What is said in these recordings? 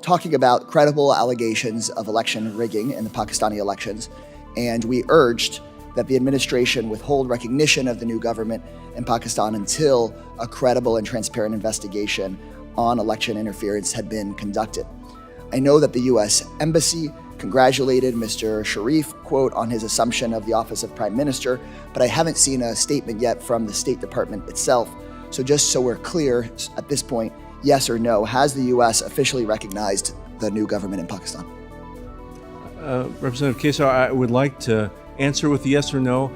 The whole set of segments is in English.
talking about credible allegations of election rigging in the Pakistani elections, and we urged that the administration withhold recognition of the new government in Pakistan until a credible and transparent investigation on election interference had been conducted. I know that the U.S. Embassy congratulated Mr. Sharif, quote, on his assumption of the office of Prime Minister, but I haven't seen a statement yet from the State Department itself. So just so we're clear at this point, yes or no, has the U.S. officially recognized the new government in Pakistan? Representative Kesar, I would like to answer with yes or no.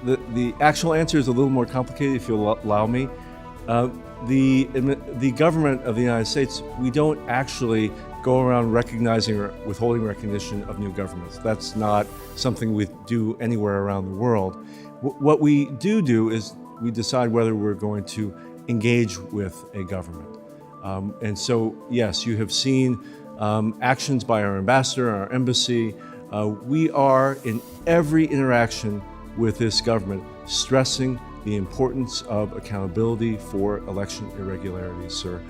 The actual answer is a little more complicated, if you'll allow me. The government of the United States, we don't actually go around recognizing or withholding recognition of new governments. That's not something we do anywhere around the world. What we do is we decide whether we're going to engage with a government. And so, yes, you have seen actions by our ambassador, our embassy. We are, in every interaction with this government, stressing the importance of accountability for election irregularities, sir.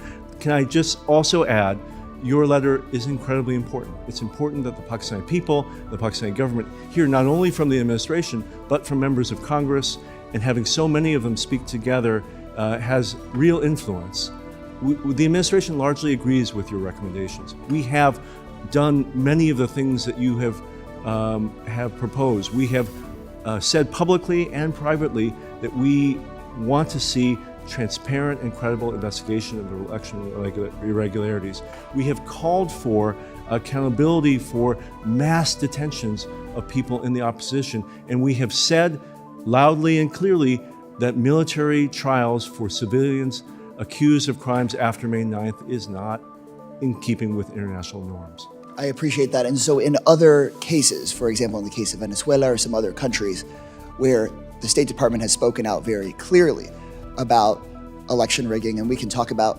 Can I just also add, your letter is incredibly important. It's important that the Pakistani people, the Pakistani government, hear not only from the administration, but from members of Congress, and having so many of them speak together has real influence. The administration largely agrees with your recommendations. We have done many of the things that you have proposed. We have said publicly and privately that we want to see transparent and credible investigation of the election irregularities. We have called for accountability for mass detentions of people in the opposition, and we have said loudly and clearly that military trials for civilians accused of crimes after May 9th is not in keeping with international norms. I appreciate that. And so in other cases, for example, in the case of Venezuela or some other countries where the State Department has spoken out very clearly about election rigging, and we can talk about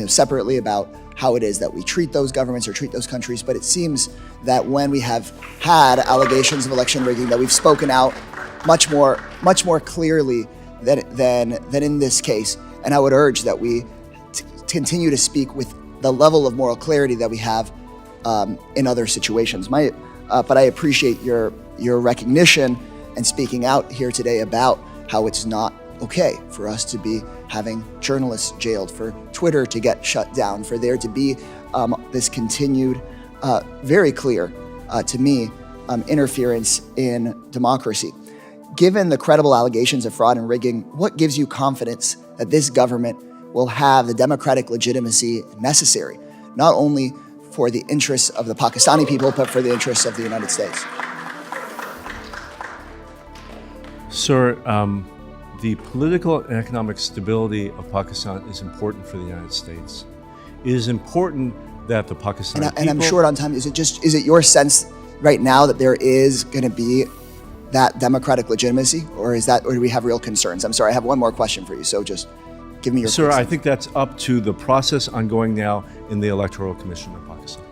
separately about how it is that we treat those governments or treat those countries, but it seems that when we have had allegations of election rigging, that we've spoken out much more clearly than in this case. And I would urge that we continue to speak with the level of moral clarity that we have in other situations. But I appreciate your recognition and speaking out here today about how it's not okay for us to be having journalists jailed, for Twitter to get shut down, for there to be this continued, very clear to me, interference in democracy. Given the credible allegations of fraud and rigging, what gives you confidence that this government will have the democratic legitimacy necessary, not only for the interests of the Pakistani people, but for the interests of the United States? Sir, the political and economic stability of Pakistan is important for the United States. It is important that the Pakistani people... And I'm short on time. Is it your sense right now that there is going to be that democratic legitimacy, or do we have real concerns? I'm sorry, I have one more question for you, so just give me your... Sir, I think that's up to the process ongoing now in the Electoral Commission of Pakistan.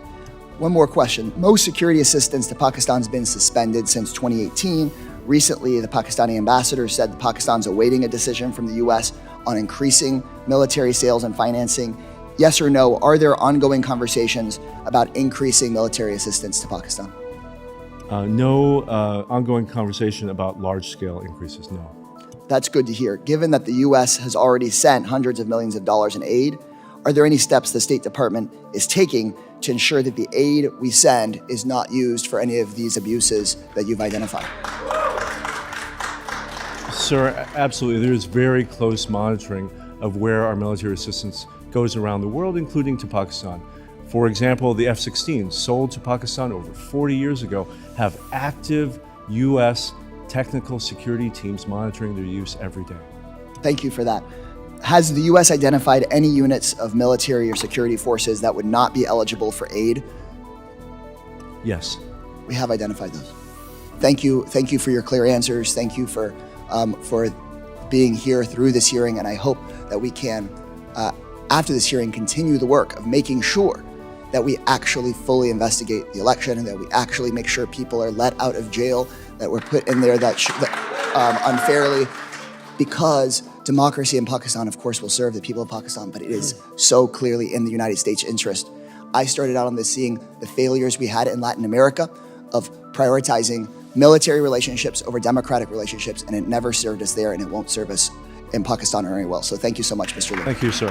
One more question. Most security assistance to Pakistan has been suspended since 2018. Recently, the Pakistani ambassador said that Pakistan's awaiting a decision from the U.S. on increasing military sales and financing. Yes or no, are there ongoing conversations about increasing military assistance to Pakistan? No ongoing conversation about large-scale increases, no. That's good to hear. Given that the U.S. has already sent hundreds of millions of dollars in aid, are there any steps the State Department is taking to ensure that the aid we send is not used for any of these abuses that you've identified? Sir, absolutely. There is very close monitoring of where our military assistance goes around the world, including to Pakistan. For example, the F-16s sold to Pakistan over 40 years ago have active U.S. technical security teams monitoring their use every day. Thank you for that. Has the U.S. identified any units of military or security forces that would not be eligible for aid? Yes. We have identified those. Thank you for your clear answers. Thank you for being here through this hearing, and I hope that we can, after this hearing, continue the work of making sure that we actually fully investigate the election and that we actually make sure people are let out of jail that were put in there that unfairly, because democracy in Pakistan, of course, will serve the people of Pakistan, but it is so clearly in the United States' interest. I started out on this seeing the failures we had in Latin America of prioritizing military relationships over democratic relationships, and it never served us there, and it won't serve us in Pakistan or anywhere else. So thank you so much, Mr. Lee. Thank you, sir.